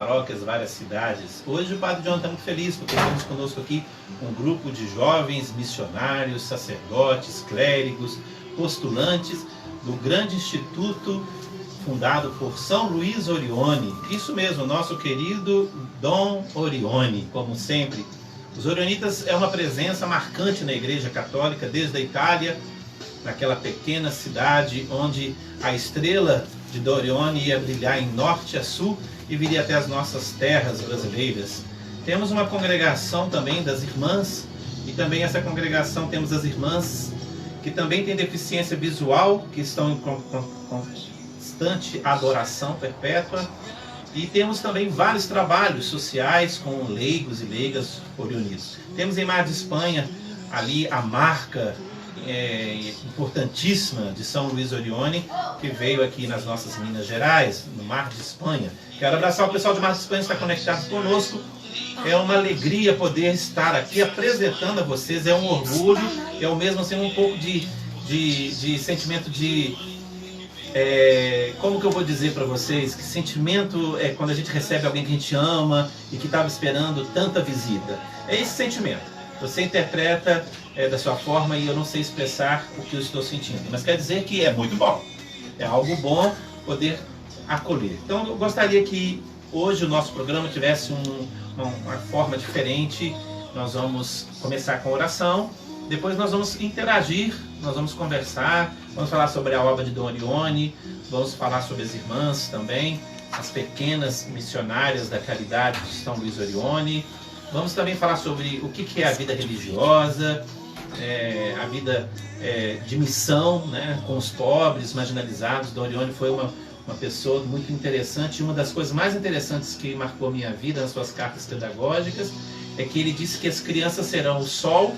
paróquias, várias cidades. Hoje o Padre John está muito feliz porque temos conosco aqui um grupo de jovens missionários, sacerdotes, clérigos, postulantes do grande instituto fundado por São Luís Orione. Isso mesmo, nosso querido Dom Orione, como sempre. Os Orionitas é uma presença marcante na Igreja Católica desde a Itália, naquela pequena cidade onde a estrela de Dom Orione ia brilhar em norte a sul e viria até as nossas terras brasileiras. Temos uma congregação também das irmãs, e também essa congregação temos as irmãs que também têm deficiência visual, que estão em constante adoração perpétua. E temos também vários trabalhos sociais com leigos e leigas orionitas. Temos em Mar de Espanha ali a marca importantíssima de São Luís Orione, que veio aqui nas nossas Minas Gerais, no Mar de Espanha. Quero abraçar o pessoal de Mar de Espanha que está conectado conosco. É uma alegria poder estar aqui apresentando a vocês, é um orgulho, é o mesmo assim um pouco de sentimento de... como que eu vou dizer para vocês? Que sentimento é quando a gente recebe alguém que a gente ama e que estava esperando tanta visita. É esse sentimento. Você interpreta da sua forma e eu não sei expressar o que eu estou sentindo. Mas quer dizer que é muito bom. É algo bom poder acolher. Então eu gostaria que hoje o nosso programa tivesse uma forma diferente. Nós vamos começar com oração. Depois nós vamos interagir, nós vamos conversar, vamos falar sobre a obra de Dom Orione, vamos falar sobre as irmãs também, as pequenas missionárias da caridade de São Luís Orione. Vamos também falar sobre o que é a vida religiosa, a vida de missão, né, com os pobres, marginalizados. Dom Orione foi uma pessoa muito interessante, e uma das coisas mais interessantes que marcou a minha vida nas suas cartas pedagógicas é que ele disse que as crianças serão o sol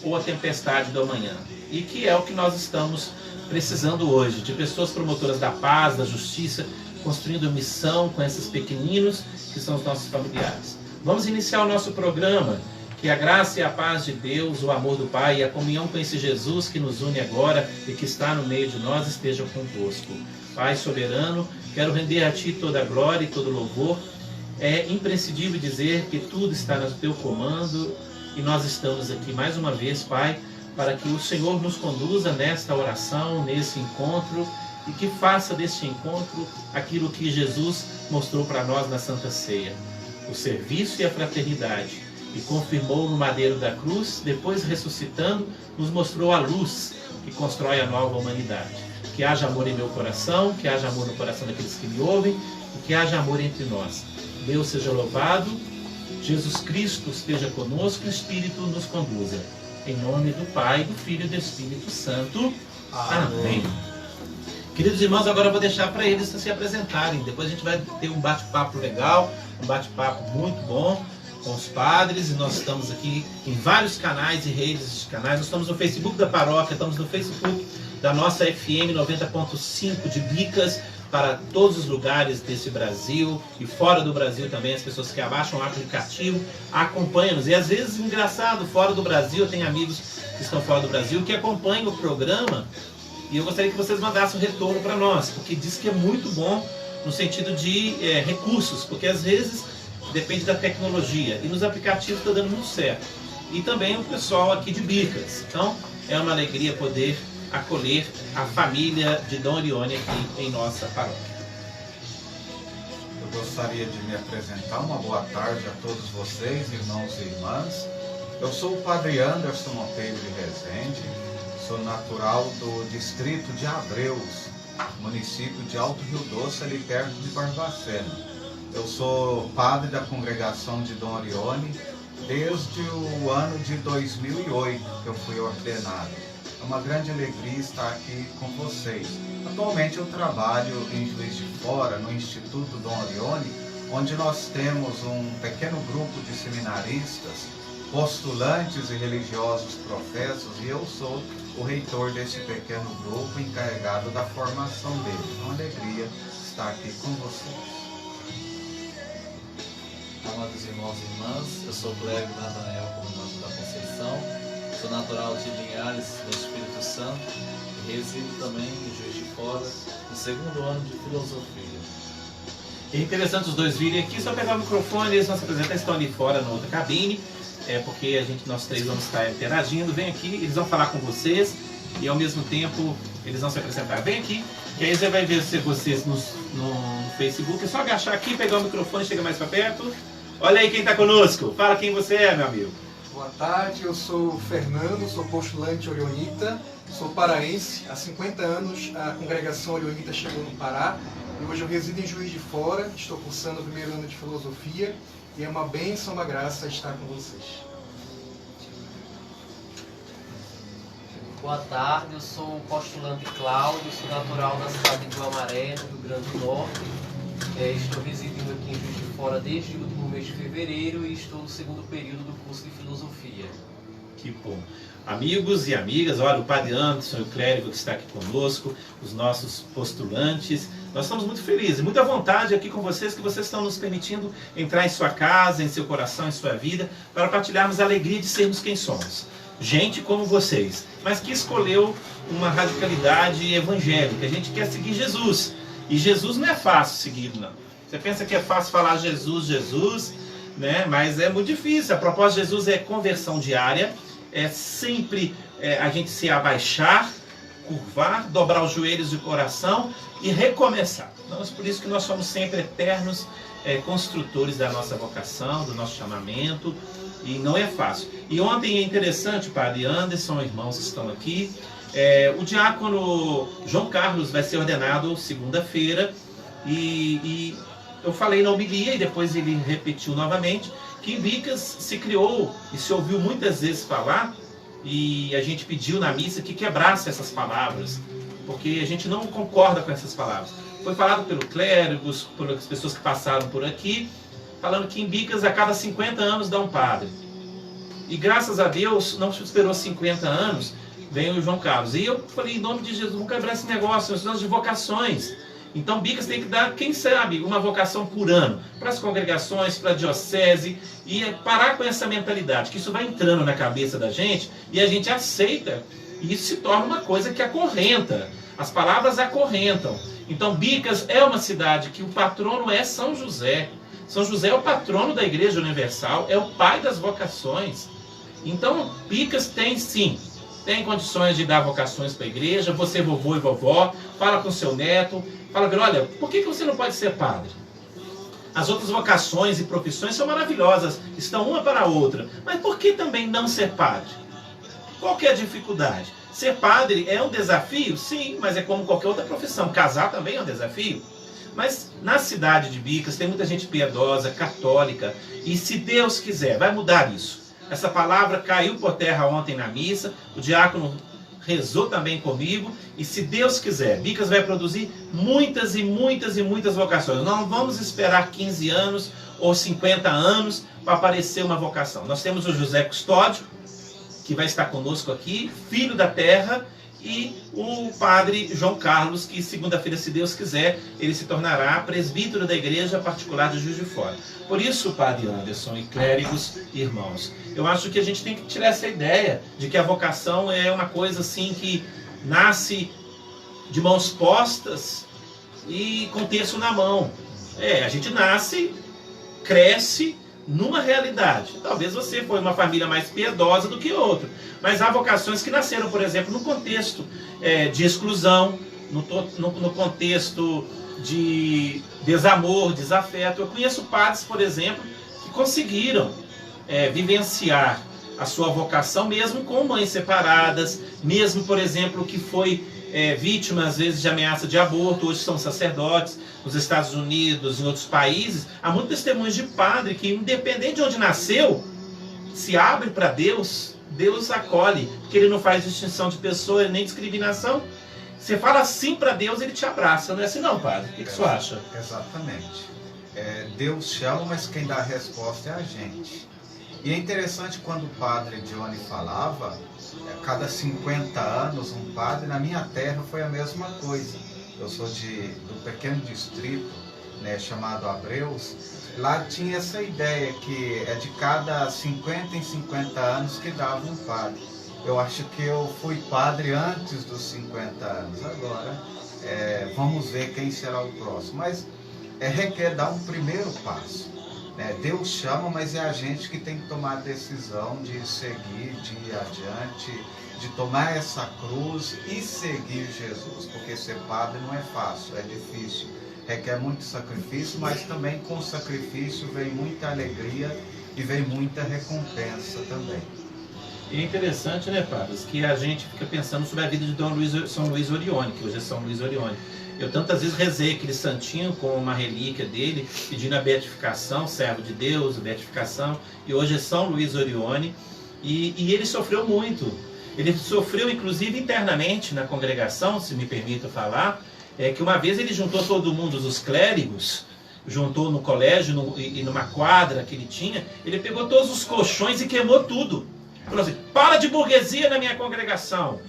ou a tempestade do amanhã, e que é o que nós estamos precisando hoje, de pessoas promotoras da paz, da justiça, construindo missão com esses pequeninos que são os nossos familiares. Vamos iniciar o nosso programa, que a graça e a paz de Deus, o amor do Pai e a comunhão com esse Jesus que nos une agora e que está no meio de nós estejam convosco. Pai soberano, quero render a Ti toda a glória e todo louvor. É imprescindível dizer que tudo está no Teu comando. E nós estamos aqui mais uma vez, Pai, para que o Senhor nos conduza nesta oração, nesse encontro, e que faça deste encontro aquilo que Jesus mostrou para nós na Santa Ceia, o serviço e a fraternidade, e confirmou no madeiro da cruz, depois ressuscitando, nos mostrou a luz que constrói a nova humanidade. Que haja amor em meu coração, que haja amor no coração daqueles que me ouvem, e que haja amor entre nós. Deus seja louvado. Jesus Cristo esteja conosco e o Espírito nos conduza. Em nome do Pai, do Filho e do Espírito Santo. Amém. Queridos irmãos, agora eu vou deixar para eles se apresentarem. Depois a gente vai ter um bate-papo legal, um bate-papo muito bom com os padres. E nós estamos aqui em vários canais e redes de canais. Nós estamos no Facebook da paróquia, estamos no Facebook da nossa FM 90.5 de Bicas, para todos os lugares desse Brasil e fora do Brasil também, as pessoas que abaixam o aplicativo, acompanham-nos. E às vezes, engraçado, fora do Brasil, eu tenho amigos que estão fora do Brasil que acompanham o programa, e eu gostaria que vocês mandassem um retorno para nós, porque diz que é muito bom no sentido de recursos, porque às vezes depende da tecnologia, e nos aplicativos está dando muito certo. E também o pessoal aqui de Bicas. Então, é uma alegria poder acolher a família de Dom Orione aqui em nossa paróquia. Eu gostaria de me apresentar. Uma boa tarde a todos vocês, irmãos e irmãs. Eu sou o Padre Anderson Monteiro de Rezende, sou natural do distrito de Abreus, município de Alto Rio Doce, ali perto de Barbacena. Eu sou padre da congregação de Dom Orione desde o ano de 2008 que eu fui ordenado. É uma grande alegria estar aqui com vocês. Atualmente eu trabalho em Juiz de Fora, no Instituto Dom Orione, onde nós temos um pequeno grupo de seminaristas, postulantes e religiosos professos, e eu sou o reitor desse pequeno grupo, encarregado da formação deles. É uma alegria estar aqui com vocês. Amados irmãos e irmãs, eu sou o clérigo Natanael Comandante da Conceição. Sou natural de Linhares, no Espírito Santo, e resido também em Juiz de Fora, no segundo ano de Filosofia. É interessante os dois virem aqui, só pegar o microfone, eles vão se apresentar, estão ali fora na outra cabine, porque nós três vamos estar interagindo. Vem aqui, eles vão falar com vocês e ao mesmo tempo eles vão se apresentar. Vem aqui, que aí você vai ver vocês no Facebook. É só agachar aqui, pegar o microfone, chega mais para perto. Olha aí quem está conosco, fala quem você é, meu amigo. Boa tarde, eu sou o Fernando, sou postulante orionita, sou paraense. Há 50 anos a congregação orionita chegou no Pará e hoje eu resido em Juiz de Fora, estou cursando o primeiro ano de filosofia e é uma bênção, uma graça estar com vocês. Boa tarde, eu sou o postulante Cláudio, sou natural da cidade de Guamaré, do Rio Grande do Norte. Estou residindo aqui em Juiz de Fora desde o último mês de fevereiro e estou no segundo período do curso de filosofia. Que bom. Amigos e amigas, olha, o Padre Anderson, o clérigo que está aqui conosco, os nossos postulantes, nós estamos muito felizes, muita vontade aqui com vocês, que vocês estão nos permitindo entrar em sua casa, em seu coração, em sua vida, para partilharmos a alegria de sermos quem somos. Gente como vocês, mas que escolheu uma radicalidade evangélica. A gente quer seguir Jesus. E Jesus não é fácil seguir, não. Você pensa que é fácil falar Jesus, Jesus, né? Mas é muito difícil. A proposta de Jesus é conversão diária, é sempre a gente se abaixar, curvar, dobrar os joelhos de coração e recomeçar. Então, é por isso que nós somos sempre eternos construtores da nossa vocação, do nosso chamamento, e não é fácil. E ontem é interessante, o Padre Anderson, irmãos que estão aqui, o diácono João Carlos vai ser ordenado segunda-feira, e eu falei na homilia e depois ele repetiu novamente, que em Bicas se criou e se ouviu muitas vezes falar, e a gente pediu na missa que quebrasse essas palavras, porque a gente não concorda com essas palavras. Foi falado pelo clérigos, pelas pessoas que passaram por aqui, falando que em Bicas a cada 50 anos dá um padre. E graças a Deus, não esperou 50 anos, vem o João Carlos. E eu falei, em nome de Jesus, vamos quebrar esse negócio, nós precisamos de vocações. Então Bicas tem que dar, quem sabe, uma vocação por ano, para as congregações, para a diocese, e parar com essa mentalidade, que isso vai entrando na cabeça da gente, e a gente aceita, e isso se torna uma coisa que acorrenta. As palavras acorrentam. Então Bicas é uma cidade que o patrono é São José. São José é o patrono da Igreja Universal, é o pai das vocações. Então Bicas tem sim, tem condições de dar vocações para a igreja. Você, vovô e vovó, fala com seu neto, fala, olha, por que você não pode ser padre? As outras vocações e profissões são maravilhosas, estão uma para a outra, mas por que também não ser padre? Qual que é a dificuldade? Ser padre é um desafio? Sim, mas é como qualquer outra profissão. Casar também é um desafio. Mas na cidade de Bicas tem muita gente piedosa, católica, e se Deus quiser, vai mudar isso. Essa palavra caiu por terra ontem na missa, o diácono rezou também comigo, e se Deus quiser, Bicas vai produzir muitas e muitas e muitas vocações. Não vamos esperar 15 anos ou 50 anos para aparecer uma vocação. Nós temos o José Custódio, que vai estar conosco aqui, filho da terra, e o padre João Carlos, que segunda-feira, se Deus quiser, ele se tornará presbítero da Igreja Particular de Juiz de Fora. Por isso, Padre Anderson e clérigos, irmãos, eu acho que a gente tem que tirar essa ideia de que a vocação é uma coisa assim que nasce de mãos postas e com terço na mão. A gente nasce, cresce numa realidade. Talvez você foi uma família mais piedosa do que outra, mas há vocações que nasceram, por exemplo, no contexto de exclusão, no contexto de desamor, desafeto. Eu conheço padres, por exemplo, que conseguiram vivenciar a sua vocação mesmo com mães separadas, mesmo, por exemplo, que foi vítima às vezes de ameaça de aborto, hoje são sacerdotes. Nos Estados Unidos, em outros países, há muitos testemunhos de padre que, independente de onde nasceu, se abre para Deus, Deus acolhe, porque ele não faz distinção de pessoa nem discriminação. Você fala sim para Deus, ele te abraça. Não é assim não, padre? O que você acha? Exatamente. Deus chama, mas quem dá a resposta é a gente. E é interessante quando o padre Johnny falava, cada 50 anos um padre, na minha terra foi a mesma coisa. Eu sou do pequeno distrito, né, chamado Abreus. Lá tinha essa ideia que é de cada 50 em 50 anos que dava um padre. Eu acho que eu fui padre antes dos 50 anos. Agora, vamos ver quem será o próximo. Mas requer dar um primeiro passo. Deus chama, mas é a gente que tem que tomar a decisão de seguir, de ir adiante, de tomar essa cruz e seguir Jesus, porque ser padre não é fácil, é difícil, requer muito sacrifício, mas também com sacrifício vem muita alegria e vem muita recompensa também. E é interessante, né, padres, que a gente fica pensando sobre a vida de São Luís Orione, que hoje é São Luís Orione. Eu tantas vezes rezei aquele santinho com uma relíquia dele, pedindo a beatificação, servo de Deus, a beatificação, e hoje é São Luís Orione, e ele sofreu muito. Ele sofreu, inclusive, internamente na congregação, se me permito falar, que uma vez ele juntou todo mundo, os clérigos, juntou no colégio e numa quadra que ele tinha, ele pegou todos os colchões e queimou tudo. Falou assim: para de burguesia na minha congregação.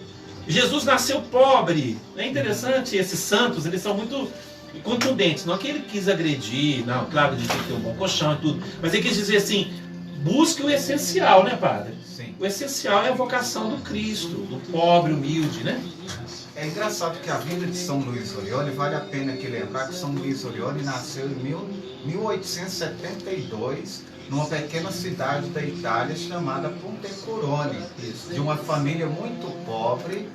Jesus nasceu pobre. É interessante, esses santos, eles são muito contundentes. Não é que ele quis agredir, não, claro, ele tem que ter um bom colchão e tudo, mas ele quis dizer assim: busque o essencial, né, padre? Sim. O essencial é a vocação do Cristo, do pobre, humilde, né? É engraçado que a vida de São Luís Orione, vale a pena que lembrar que São Luís Orione nasceu em 1872, numa pequena cidade da Itália chamada Pontecorone, de uma família muito pobre.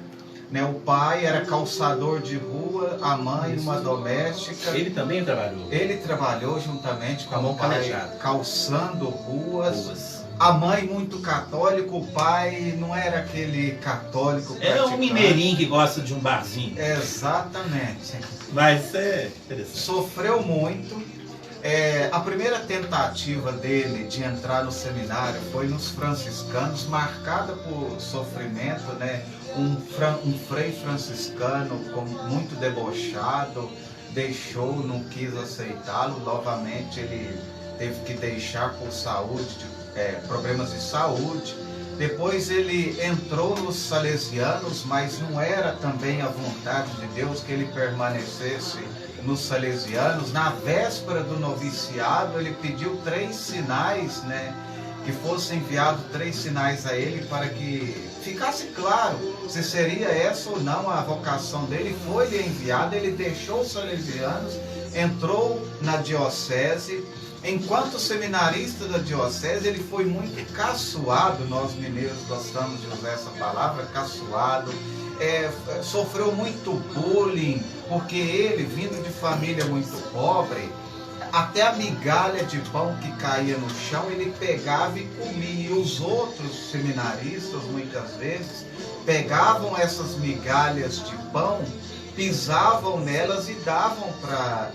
O pai era calçador de rua, a mãe uma doméstica. Ele também trabalhou? Ele trabalhou juntamente com o pai, calçando ruas. A mãe muito católica, o pai não era aquele católico praticante. É um mineirinho que gosta de um barzinho. Exatamente. Mas é interessante. Sofreu muito. A primeira tentativa dele de entrar no seminário foi nos franciscanos, marcada por sofrimento, um frei franciscano muito debochado, deixou, não quis aceitá-lo, novamente ele teve que deixar por problemas de saúde. Depois ele entrou nos salesianos, mas não era também a vontade de Deus que ele permanecesse nos salesianos. Na véspera do noviciado, ele pediu 3 sinais, que fossem enviados 3 sinais a ele para que ficasse claro se seria essa ou não a vocação dele. Foi-lhe enviado, ele deixou os salesianos, entrou na diocese. Enquanto seminarista da diocese, ele foi muito caçoado, nós mineiros gostamos de usar essa palavra, caçoado. Sofreu muito bullying, porque ele, vindo de família muito pobre, até a migalha de pão que caía no chão, ele pegava e comia. E os outros seminaristas, muitas vezes, pegavam essas migalhas de pão, pisavam nelas e davam para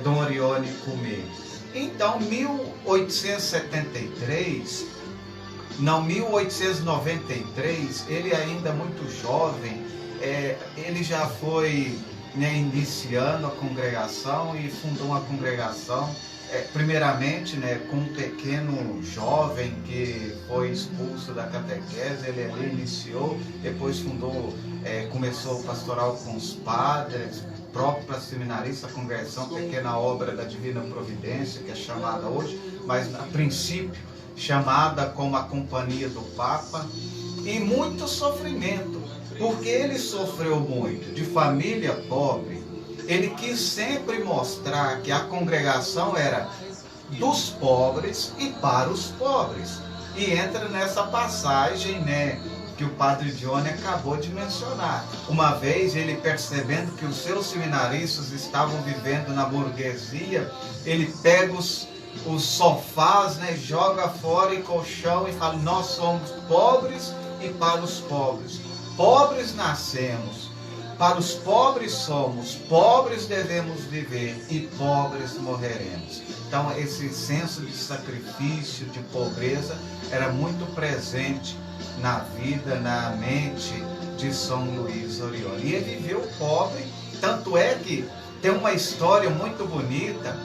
Dom Orione comer. Então, 1893, ele ainda muito jovem, ele já foi iniciando a congregação e fundou uma congregação, primeiramente com um pequeno jovem que foi expulso da catequese. Ele ali iniciou, depois fundou, começou o pastoral com os padres, próprio para seminarista, a congregação, pequena obra da Divina Providência, que é chamada hoje, mas a princípio chamada como a Companhia do Papa. E muito sofrimento, porque ele sofreu muito, de família pobre. Ele quis sempre mostrar que a congregação era dos pobres e para os pobres. E entra nessa passagem, que o Padre Dione acabou de mencionar. Uma vez, ele percebendo que os seus seminaristas estavam vivendo na burguesia, ele pega os sofás, joga fora e colchão e fala: nós somos pobres e para os pobres. Pobres nascemos, para os pobres somos, pobres devemos viver e pobres morreremos. Então, esse senso de sacrifício, de pobreza, era muito presente na vida, na mente de São Luís Orione. E ele viveu pobre, tanto é que tem uma história muito bonita,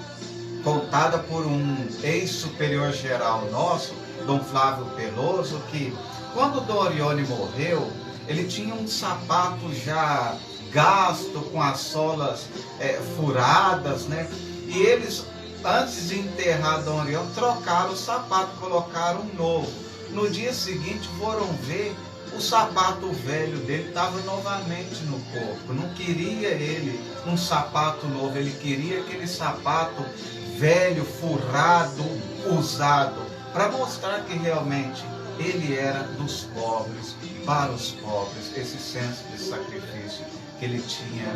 contada por um ex-superior geral nosso, Dom Flávio Peloso, que quando Dom Orione morreu, ele tinha um sapato já gasto, com as solas furadas, e eles, antes de enterrar Dom Orione, trocaram o sapato, colocaram um novo. No dia seguinte foram ver o sapato velho dele estava novamente no corpo. Não queria ele um sapato novo, ele queria aquele sapato velho, furrado, usado, para mostrar que realmente ele era dos pobres, para os pobres, esse senso de sacrifício que ele tinha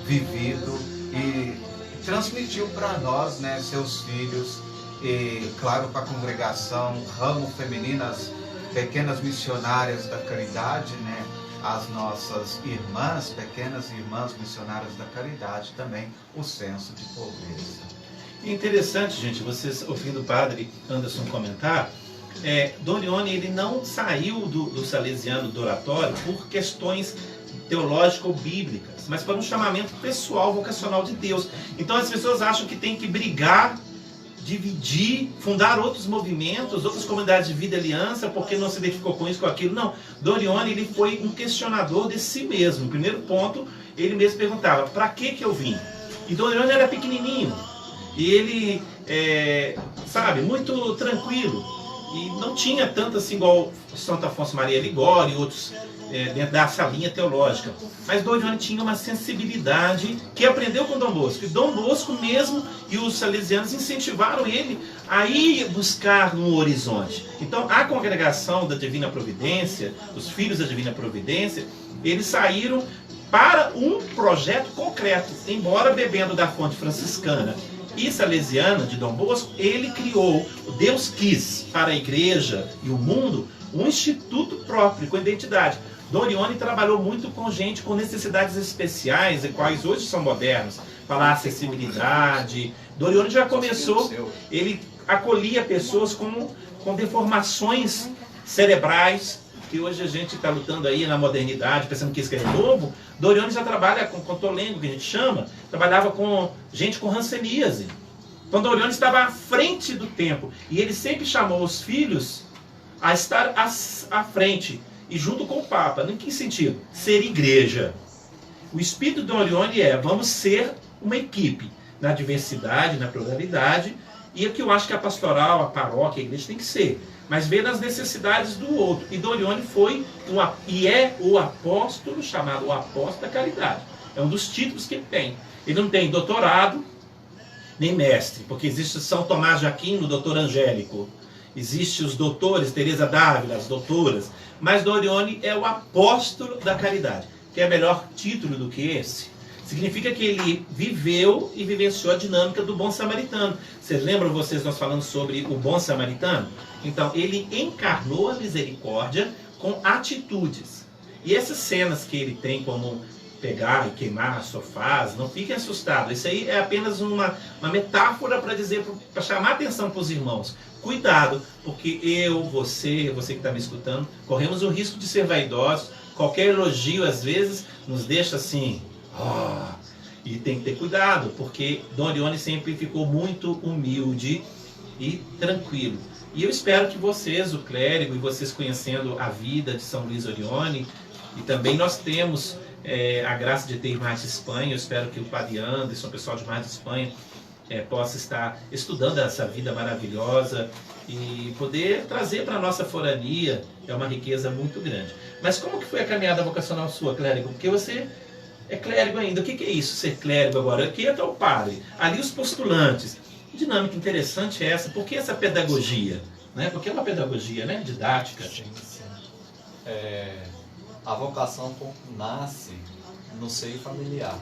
vivido e transmitiu para nós, né, seus filhos, e claro, para a congregação, ramo feminino, as pequenas missionárias da caridade, né, as nossas irmãs, pequenas irmãs missionárias da caridade, também o senso de pobreza. Interessante, gente, vocês ouvindo o padre Anderson comentar, Dom Leone, ele não saiu do salesiano, do oratório, por questões teológico-bíblicas, mas por um chamamento pessoal, vocacional de Deus. Então as pessoas acham que tem que brigar, dividir, fundar outros movimentos, outras comunidades de vida e aliança, porque não se identificou com isso, com aquilo. Não, Dom Leone, ele foi um questionador de si mesmo. No primeiro ponto, ele mesmo perguntava, para que eu vim? E Dom Leone era pequenininho, e ele, muito tranquilo, e não tinha tanto assim igual Santo Afonso Maria Ligório e outros dentro dessa linha teológica. Mas Dom Leone tinha uma sensibilidade que aprendeu com Dom Bosco. E Dom Bosco mesmo e os salesianos incentivaram ele a ir buscar um horizonte. Então a congregação da Divina Providência, os filhos da Divina Providência, eles saíram para um projeto concreto, embora bebendo da fonte franciscana e salesiana de Dom Bosco, ele criou, Deus quis para a igreja e o mundo, um instituto próprio, com identidade. Dom Leone trabalhou muito com gente com necessidades especiais, e quais hoje são modernos, falar acessibilidade. Dom Leone já começou, ele acolhia pessoas com deformações cerebrais, que hoje a gente está lutando aí na modernidade, pensando que isso é novo. Dom Leone já trabalha com tolengo, que a gente chama, trabalhava com gente com hanseníase. Então Dom Leone estava à frente do tempo, e ele sempre chamou os filhos a estar à frente, e junto com o Papa. Em que sentido? Ser igreja. O espírito de Dom Leone vamos ser uma equipe, na diversidade, na pluralidade, e é que eu acho que a pastoral, a paróquia, a igreja tem que ser, mas ver as necessidades do outro. E Dom Leone foi o apóstolo, chamado o apóstolo da caridade. É um dos títulos que ele tem. Ele não tem doutorado, nem mestre, porque existe São Tomás de Aquino, doutor Angélico. Existem os doutores, Teresa d'Ávila, as doutoras, mas Dom Leone é o apóstolo da caridade. Que é melhor título do que esse? Significa que ele viveu e vivenciou a dinâmica do bom samaritano. Vocês lembram, nós falando sobre o bom samaritano? Então, ele encarnou a misericórdia com atitudes. E essas cenas que ele tem, como pegar e queimar sofás, não fiquem assustados. Isso aí é apenas uma metáfora para dizer, para chamar a atenção para os irmãos. Cuidado, porque você que está me escutando, corremos o risco de ser vaidosos. Qualquer elogio, às vezes, nos deixa assim... E tem que ter cuidado, porque Dom Leone sempre ficou muito humilde e tranquilo. E eu espero que vocês, o clérigo, e vocês conhecendo a vida de São Luís Orione, e também nós temos a graça de ter irmãs de Espanha. Eu espero que o Padre Anderson, o pessoal de irmãs de Espanha, possa estar estudando essa vida maravilhosa e poder trazer para a nossa forania. É uma riqueza muito grande. Mas como que foi a caminhada vocacional sua, clérigo? Porque você é clérigo ainda. O que é isso, ser clérigo agora? Aqui está o padre, ali os postulantes. Que dinâmica interessante é essa? Por que essa pedagogia? Né? Porque é uma pedagogia, né? Didática. Sim. A vocação nasce no seio familiar.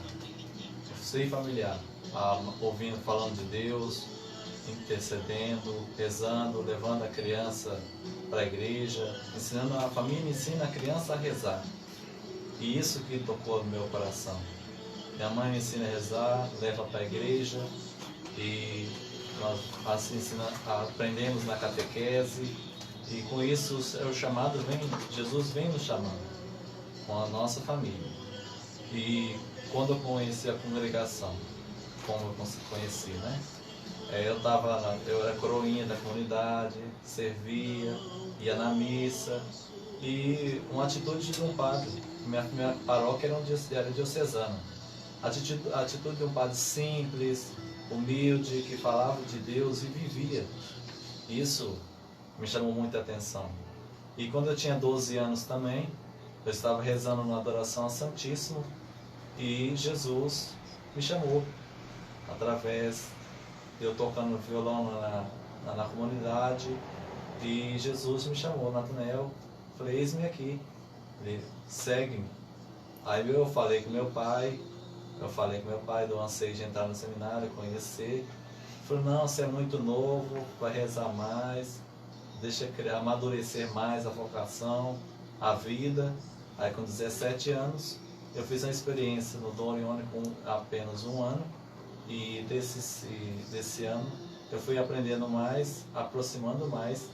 Ouvindo, falando de Deus, intercedendo, rezando, levando a criança para a igreja, ensinando a família, ensina a criança a rezar. E isso que tocou no meu coração. Minha mãe me ensina a rezar, leva para a igreja, e nós assim, aprendemos na catequese, e com isso o chamado Jesus vem nos chamando, com a nossa família. E quando eu conheci a congregação, como eu conheci, né? Eu era coroinha da comunidade, servia, ia na missa, e uma atitude de um padre. Minha paróquia era diocesana. A atitude de um padre simples, humilde, que falava de Deus e vivia. Isso me chamou muita atenção. E quando eu tinha 12 anos também, Eu estava rezando na adoração ao Santíssimo e Jesus me chamou através de eu tocando violão na comunidade, e Jesus me chamou, Natanael, falei, eis-me aqui, ele, segue-me. Aí eu falei com meu pai do anseio de entrar no seminário, conhecer. Ele falou, não, você é muito novo, vai rezar mais, deixa amadurecer mais a vocação, a vida. Aí com 17 anos, eu fiz uma experiência no Dom Orione com apenas 1 ano, e desse ano eu fui aprendendo mais, aproximando mais,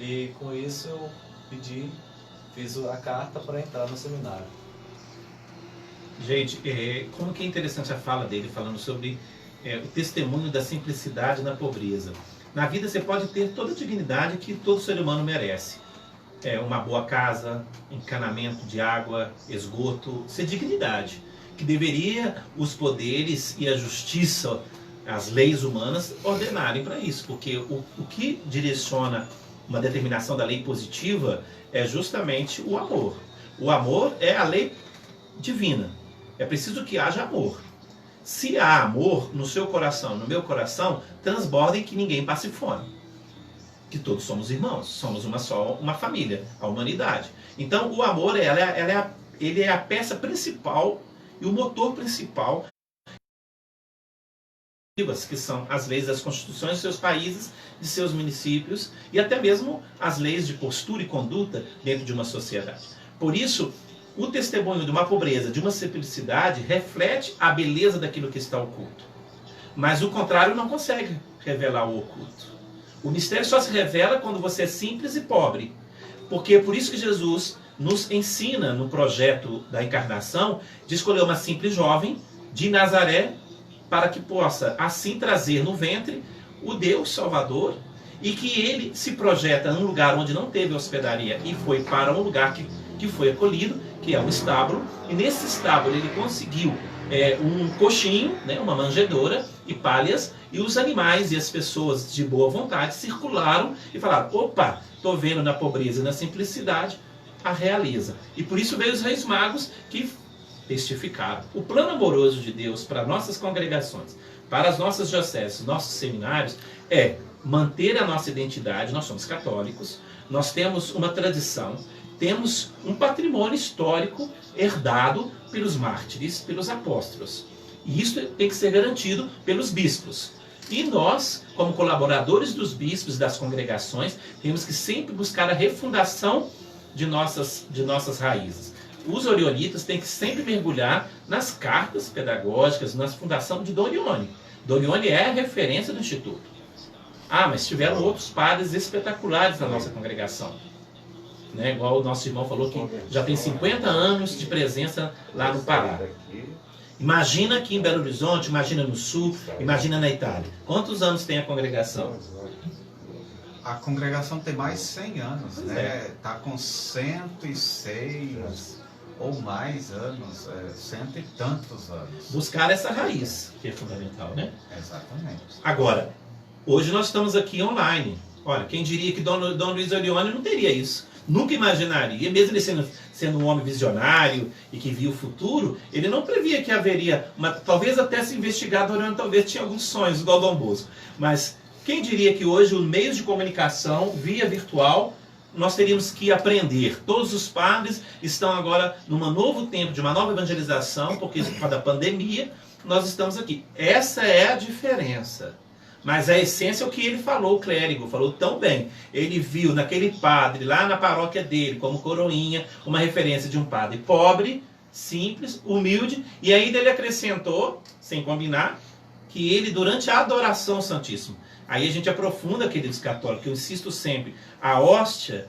e com isso eu fiz a carta para entrar no seminário. Gente, como que é interessante a fala dele, falando sobre o testemunho da simplicidade na pobreza. Na vida você pode ter toda a dignidade que todo ser humano merece. Uma boa casa, encanamento de água, esgoto, isso é dignidade. Que deveria os poderes e a justiça, as leis humanas, ordenarem para isso. Porque o que direciona uma determinação da lei positiva é justamente o amor. O amor é a lei divina. É preciso que haja amor. Se há amor no seu coração, no meu coração, transbordem que ninguém passe fome. Que todos somos irmãos, somos uma família, a humanidade. Então o amor ele é a peça principal e o motor principal, que são as leis das constituições de seus países, de seus municípios, e até mesmo as leis de postura e conduta dentro de uma sociedade. Por isso, o testemunho de uma pobreza, de uma simplicidade, reflete a beleza daquilo que está oculto. Mas o contrário não consegue revelar o oculto. O mistério só se revela quando você é simples e pobre. Porque é por isso que Jesus nos ensina no projeto da encarnação de escolher uma simples jovem de Nazaré para que possa assim trazer no ventre o Deus Salvador, e que ele se projeta num lugar onde não teve hospedaria e foi para um lugar que foi acolhido, que é um estábulo, e nesse estábulo ele conseguiu um coxinho, né, uma manjedoura e palhas, e os animais e as pessoas de boa vontade circularam e falaram, opa, estou vendo na pobreza e na simplicidade a realeza. E por isso veio os reis magos que testificaram. O plano amoroso de Deus para nossas congregações, para as nossas dioceses, nossos seminários, é manter a nossa identidade. Nós somos católicos, nós temos uma tradição, temos um patrimônio histórico herdado pelos mártires, pelos apóstolos. E isso tem que ser garantido pelos bispos. E nós, como colaboradores dos bispos, das congregações, temos que sempre buscar a refundação de nossas raízes. Os orionitas têm que sempre mergulhar nas cartas pedagógicas, na fundação de Dom Orione. Dom Orione é a referência do Instituto. Mas tiveram outros padres espetaculares na nossa congregação. Né? Igual o nosso irmão falou, que já tem 50 anos de presença lá no Pará. Imagina aqui em Belo Horizonte, imagina no Sul, imagina na Itália. Quantos anos tem a congregação? A congregação tem mais de 100 anos, né? Está com 106 ou mais anos, 100 e tantos anos. Buscar essa raiz, que é fundamental, né? Exatamente. Agora, hoje nós estamos aqui online. Olha, quem diria que Dom Luiz Orione não teria isso? Nunca imaginaria. Mesmo ele sendo um homem visionário e que via o futuro, ele não previa que haveria, talvez até se investigar, Orione talvez tinha alguns sonhos, igual Dom Bosco. Mas quem diria que hoje os meios de comunicação, via virtual, nós teríamos que aprender. Todos os padres estão agora num novo tempo, de uma nova evangelização, porque por causa da pandemia, nós estamos aqui. Essa é a diferença. Mas a essência é o que ele falou, o clérigo falou tão bem. Ele viu naquele padre, lá na paróquia dele, como coroinha, uma referência de um padre pobre, simples, humilde, e ainda ele acrescentou, sem combinar, que ele, durante a adoração ao Santíssimo, aí a gente aprofunda, queridos católicos, eu insisto sempre, a hóstia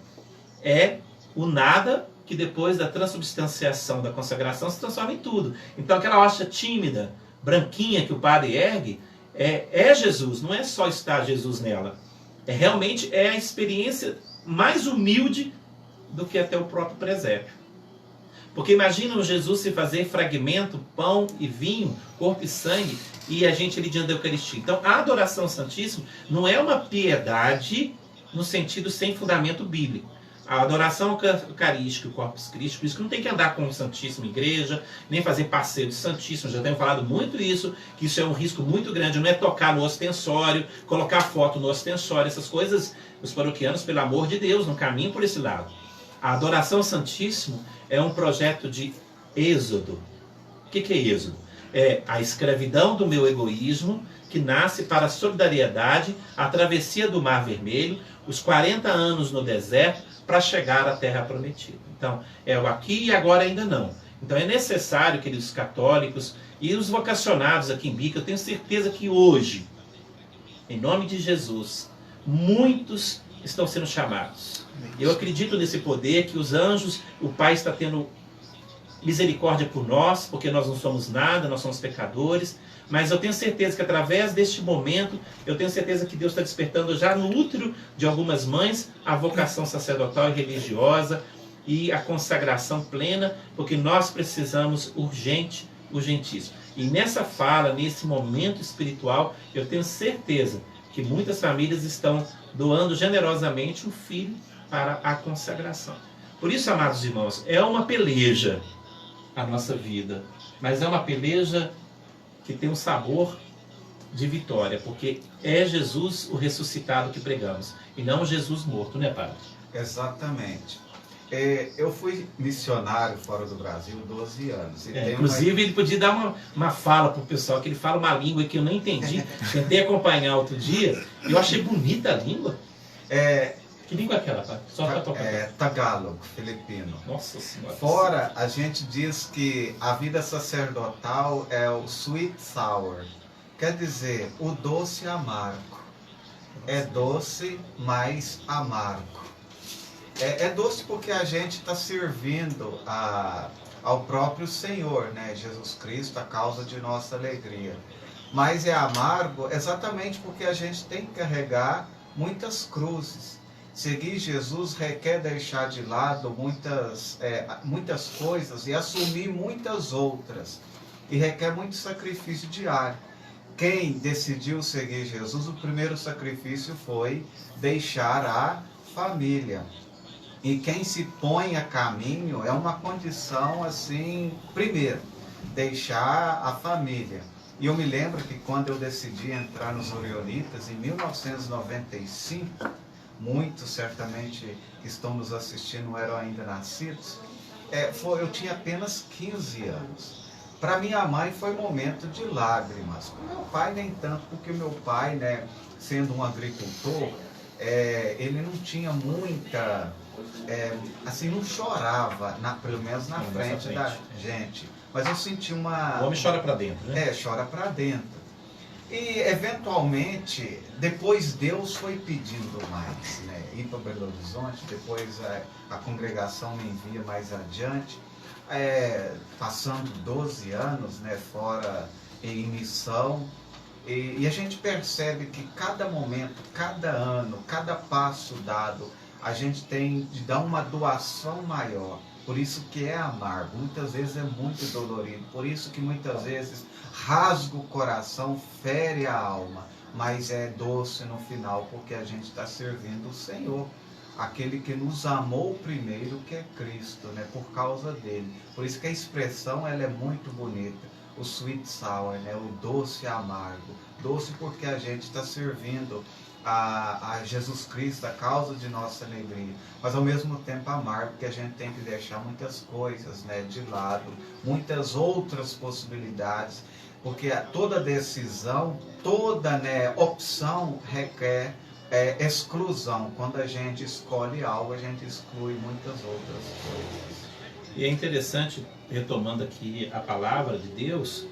é o nada que depois da transubstanciação, da consagração, se transforma em tudo. Então aquela hóstia tímida, branquinha que o padre ergue, é Jesus, não é só estar Jesus nela. Realmente é a experiência mais humilde do que até o próprio presépio. Porque imagina o Jesus se fazer fragmento, pão e vinho, corpo e sangue, e a gente ali diante da Eucaristia. Então a adoração ao Santíssimo não é uma piedade no sentido sem fundamento bíblico, A adoração eucarística e o Corpus Christi, por isso que não tem que andar com o Santíssimo Igreja, nem fazer passeio do Santíssimo, já tenho falado muito isso, que isso é um risco muito grande, não é tocar no ostensório, colocar foto no ostensório, essas coisas, os paroquianos, pelo amor de Deus, não caminham por esse lado. A adoração ao Santíssimo é um projeto de êxodo. O que é êxodo? É a escravidão do meu egoísmo, que nasce para a solidariedade, a travessia do Mar Vermelho, os 40 anos no deserto, para chegar à Terra Prometida. Então, é o aqui e agora ainda não. Então é necessário, queridos católicos, e os vocacionados aqui em Bica, eu tenho certeza que hoje, em nome de Jesus, muitos estão sendo chamados. Eu acredito nesse poder que os anjos, o Pai está tendo misericórdia por nós, porque nós não somos nada, nós somos pecadores, mas eu tenho certeza que através deste momento, eu tenho certeza que Deus está despertando já no útero de algumas mães a vocação sacerdotal e religiosa e a consagração plena, porque nós precisamos urgentíssimo. E nessa fala, nesse momento espiritual, eu tenho certeza que muitas famílias estão doando generosamente um filho para a consagração. Por isso, amados irmãos, é uma peleja a nossa vida, mas é uma peleja que tem um sabor de vitória, porque é Jesus o ressuscitado que pregamos, e não Jesus morto, né, padre? Exatamente. Eu fui missionário fora do Brasil 12 anos. Inclusive, ele podia dar uma fala para o pessoal, que ele fala uma língua que eu não entendi. Tentei acompanhar outro dia, e eu achei bonita a língua. Que língua é aquela, padre? Só para tocar. Tagalog, filipino. Nossa Senhora. Fora, a gente diz que a vida sacerdotal é o sweet sour. Quer dizer, o doce amargo. É doce, mas amargo. É doce porque a gente está servindo ao próprio Senhor, né? Jesus Cristo, a causa de nossa alegria. Mas é amargo exatamente porque a gente tem que carregar muitas cruzes. Seguir Jesus requer deixar de lado muitas coisas e assumir muitas outras. E requer muito sacrifício diário. Quem decidiu seguir Jesus, o primeiro sacrifício foi deixar a família. E quem se põe a caminho é uma condição assim, primeiro, deixar a família. E eu me lembro que quando eu decidi entrar nos Orionitas, em 1995, muitos certamente que estão nos assistindo não eram ainda nascidos, eu tinha apenas 15 anos. Para minha mãe foi um momento de lágrimas. Para meu pai nem tanto, porque meu pai, né, sendo um agricultor, ele não tinha muita... assim, não chorava, pelo menos na frente da gente. Mas eu senti uma... O homem chora para dentro, né? Chora para dentro. E, eventualmente, depois Deus foi pedindo mais, né? Ir para Belo Horizonte, depois a congregação me envia mais adiante. Passando 12 anos, né, fora em missão. E a gente percebe que cada momento, cada ano, cada passo dado, a gente tem de dar uma doação maior. Por isso que é amargo, muitas vezes é muito dolorido. Por isso que muitas vezes rasga o coração, fere a alma. Mas é doce no final, porque a gente está servindo o Senhor. Aquele que nos amou primeiro, que é Cristo, né? Por causa dele. Por isso que a expressão ela é muito bonita. O sweet sour, né? O doce amargo. Doce porque a gente está servindo a Jesus Cristo, a causa de nossa alegria, mas ao mesmo tempo amargo, porque a gente tem que deixar muitas coisas, né, de lado, muitas outras possibilidades, porque toda decisão, toda, né, opção requer exclusão. Quando a gente escolhe algo, a gente exclui muitas outras coisas. E é interessante, retomando aqui a palavra de Deus,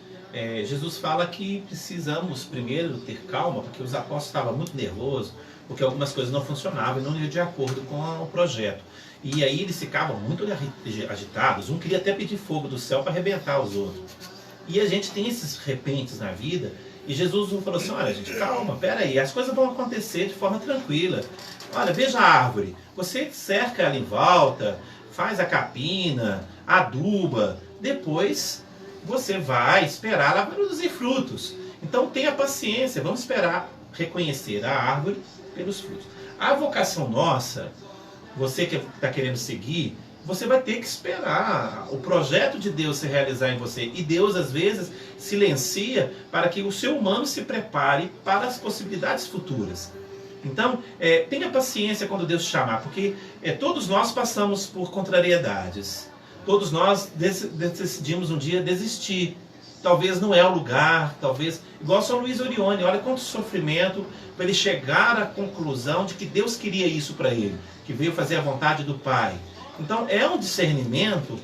Jesus fala que precisamos primeiro ter calma, porque os apóstolos estavam muito nervosos, porque algumas coisas não funcionavam e não iam de acordo com o projeto. E aí eles ficavam muito agitados, um queria até pedir fogo do céu para arrebentar os outros. E a gente tem esses repentes na vida, e Jesus falou assim, olha gente, calma, peraí, as coisas vão acontecer de forma tranquila. Olha, veja a árvore, você cerca ela em volta, faz a capina, aduba, depois você vai esperar ela produzir frutos. Então tenha paciência, vamos esperar reconhecer a árvore pelos frutos. A vocação nossa você que está querendo seguir, você vai ter que esperar o projeto de Deus se realizar em você. E Deus, às vezes, silencia para que o ser humano se prepare para as possibilidades futuras. Então, tenha paciência quando Deus chamar, porque todos nós passamos por contrariedades. Todos nós decidimos um dia desistir. Talvez não é o lugar, talvez... Igual São Luís Orione, olha quanto sofrimento para ele chegar à conclusão de que Deus queria isso para ele, que veio fazer a vontade do Pai. Então, é um discernimento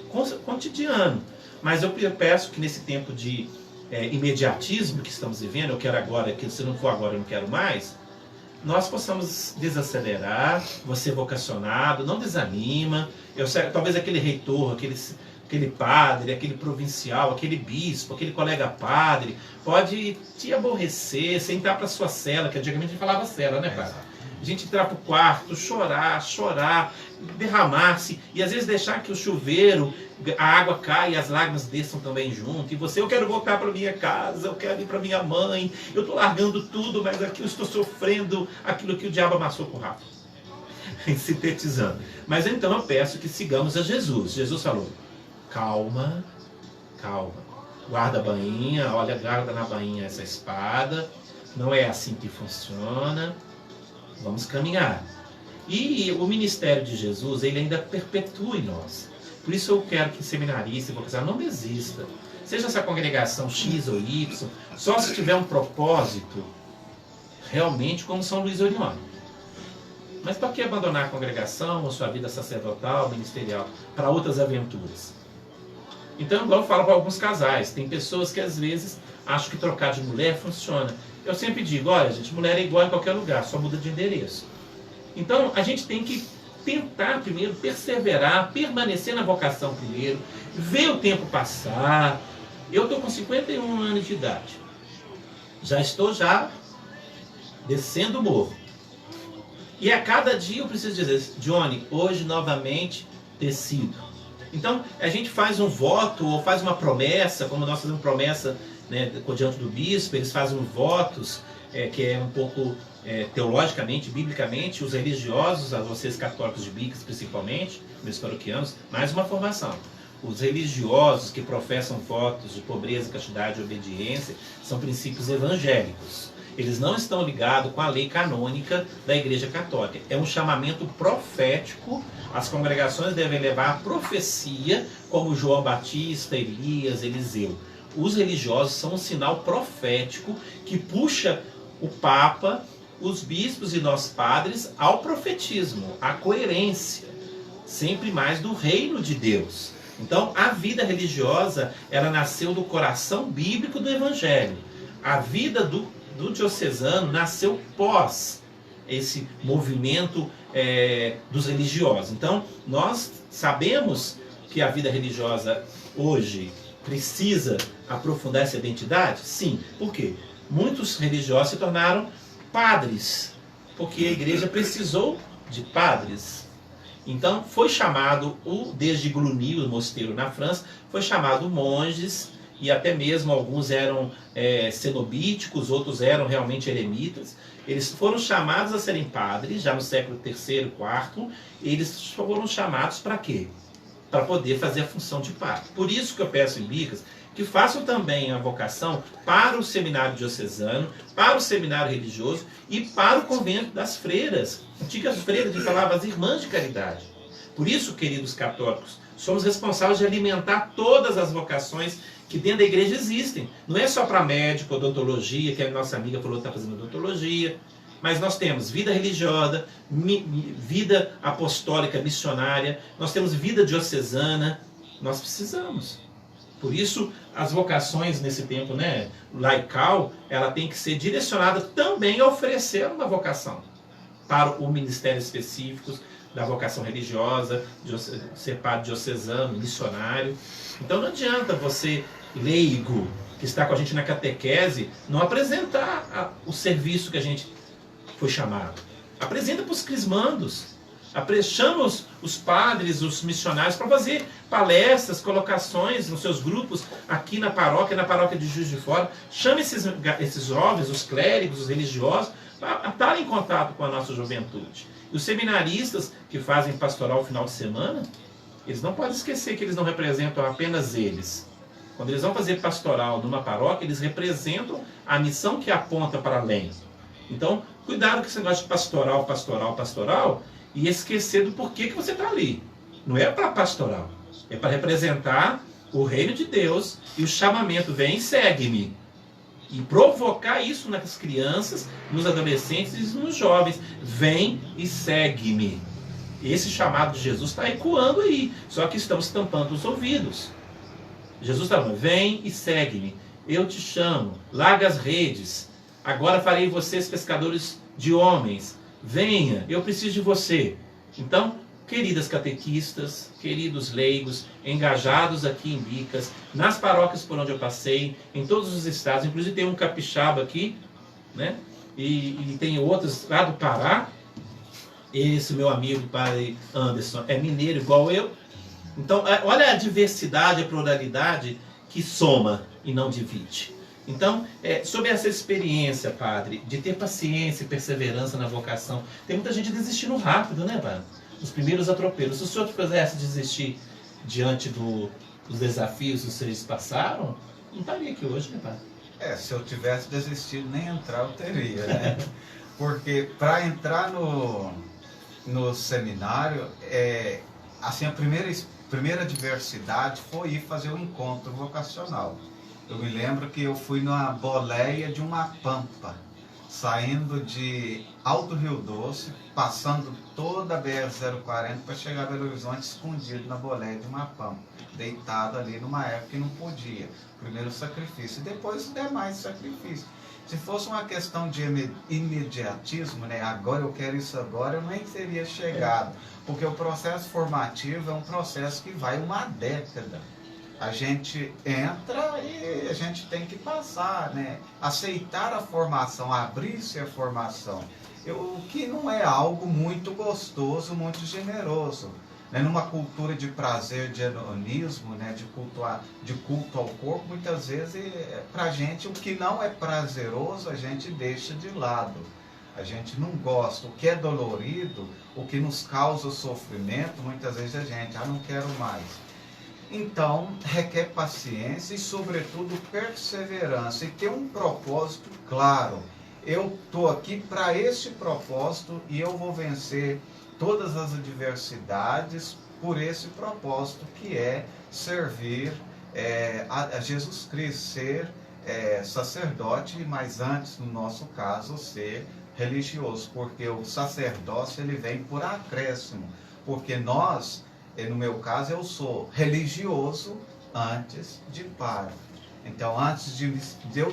cotidiano. Mas eu peço que nesse tempo de imediatismo que estamos vivendo, eu quero agora, que se não for agora eu não quero mais, nós possamos desacelerar, você vocacionado, não desanima. Talvez aquele reitor, aquele padre, aquele provincial, aquele bispo, aquele colega padre, pode te aborrecer, você entrar para sua cela, que antigamente a gente falava cela, né, padre? A gente entrar para o quarto, chorar, derramar-se, e às vezes deixar que o chuveiro, a água caia e as lágrimas desçam também junto. E você, eu quero voltar para minha casa, eu quero ir para minha mãe, eu estou largando tudo, mas aqui eu estou sofrendo aquilo que o diabo amassou com o rabo. Sintetizando. Mas então eu peço que sigamos a Jesus. Jesus falou, calma, guarda a bainha, olha, guarda na bainha essa espada, não é assim que funciona, vamos caminhar. E o ministério de Jesus, ele ainda perpetua em nós. Por isso eu quero que seminarista e vocacional não desista. Seja essa congregação X ou Y, só se tiver um propósito, realmente como São Luís Orione. Mas para que abandonar a congregação, ou sua vida sacerdotal, ministerial, para outras aventuras? Então, igual eu falo para alguns casais, tem pessoas que às vezes acham que trocar de mulher funciona. Eu sempre digo, olha gente, mulher é igual em qualquer lugar, só muda de endereço. Então, a gente tem que tentar primeiro, perseverar, permanecer na vocação primeiro, ver o tempo passar. Eu estou com 51 anos de idade. Já estou descendo o morro. E a cada dia eu preciso dizer, Johnny, hoje novamente decido. Então, a gente faz um voto ou faz uma promessa, como nós fazemos promessa, né, diante do bispo, eles fazem votos, que é um pouco teologicamente, biblicamente, os religiosos, vocês católicos de bicas principalmente, meus paroquianos, mais uma formação. Os religiosos que professam votos de pobreza, castidade e obediência são princípios evangélicos. Eles não estão ligados com a lei canônica da Igreja Católica. É um chamamento profético. As congregações devem levar a profecia, como João Batista, Elias, Eliseu. Os religiosos são um sinal profético que puxa o Papa, os bispos e nós padres ao profetismo, à coerência, sempre mais do reino de Deus. Então, a vida religiosa, ela nasceu do coração bíblico do Evangelho. A vida do diocesano nasceu pós esse movimento dos religiosos. Então, nós sabemos que a vida religiosa hoje precisa aprofundar essa identidade? Sim. Por quê? Muitos religiosos se tornaram padres, porque a igreja precisou de padres. Então, foi chamado, desde Glugny, o mosteiro na França, foi chamado monges, e até mesmo alguns eram cenobíticos, outros eram realmente eremitas. Eles foram chamados a serem padres, já no século III, IV, eles foram chamados para quê? Para poder fazer a função de padre. Por isso que eu peço em Bicas que façam também a vocação para o seminário diocesano, para o seminário religioso e para o convento das freiras, antigas freiras, que falavam as irmãs de caridade. Por isso, queridos católicos, somos responsáveis de alimentar todas as vocações que dentro da igreja existem. Não é só para médico, odontologia, que a nossa amiga falou que está fazendo odontologia, mas nós temos vida religiosa, vida apostólica missionária, nós temos vida diocesana, nós precisamos. Por isso, as vocações nesse tempo, né, laical, ela tem que ser direcionada também a oferecer uma vocação para o ministério específico da vocação religiosa, ser padre diocesano, missionário. Então não adianta você, leigo, que está com a gente na catequese, não apresentar o serviço que a gente foi chamado. Apresenta para os crismandos. Chama os padres, os missionários para fazer palestras, colocações nos seus grupos aqui na paróquia de Juiz de Fora. Chame esses jovens, os clérigos, os religiosos, a estar em contato com a nossa juventude. E os seminaristas que fazem pastoral final de semana, eles não podem esquecer que eles não representam apenas eles. Quando eles vão fazer pastoral numa paróquia, eles representam a missão que aponta para além. Então, cuidado com esse negócio de pastoral, e esquecer do porquê que você está ali. Não é para pastoral, é para representar o reino de Deus e o chamamento, vem e segue-me. E provocar isso nas crianças, nos adolescentes e nos jovens. Vem e segue-me. Esse chamado de Jesus está ecoando aí, só que estamos tampando os ouvidos. Jesus está falando, vem e segue-me. Eu te chamo, larga as redes. Agora farei vocês pescadores de homens. Venha, eu preciso de você. Então, queridas catequistas, queridos leigos, engajados aqui em Bicas, nas paróquias por onde eu passei, em todos os estados, inclusive tem um capixaba aqui, né? E tem outros lá do Pará. Esse meu amigo, padre Anderson, é mineiro igual eu. Então, olha a diversidade, a pluralidade que soma e não divide. Então, sobre essa experiência, padre, de ter paciência e perseverança na vocação, tem muita gente desistindo rápido, né, padre? Os primeiros atropelos. Se o senhor quisesse desistir diante dos desafios que vocês passaram, não estaria aqui hoje, né, padre? Se eu tivesse desistido, nem entrar eu teria, né? Porque para entrar no seminário, assim, a primeira diversidade foi ir fazer um encontro vocacional. Eu me lembro que eu fui numa boleia de uma pampa, saindo de Alto Rio Doce, passando toda a BR-040 para chegar a Belo Horizonte, escondido na boleia de uma pampa, deitado ali numa época que não podia. Primeiro sacrifício, e depois os demais sacrifícios. Se fosse uma questão de imediatismo, né, agora eu quero isso agora, eu nem teria chegado, porque o processo formativo é um processo que vai uma década. A gente entra e a gente tem que passar, né? Aceitar a formação, abrir-se a formação, o que não é algo muito gostoso, muito generoso. Né? Numa cultura de prazer, de hedonismo, né? de culto ao corpo, muitas vezes, para a gente, o que não é prazeroso, a gente deixa de lado. A gente não gosta. O que é dolorido, o que nos causa sofrimento, muitas vezes a gente, não quero mais. Então, requer paciência e, sobretudo, perseverança e ter um propósito claro. Eu estou aqui para esse propósito e eu vou vencer todas as adversidades por esse propósito que é servir a Jesus Cristo, ser sacerdote, mas antes, no nosso caso, ser religioso, porque o sacerdócio ele vem por acréscimo, porque nós, no meu caso, eu sou religioso antes de pároco. Então, antes de eu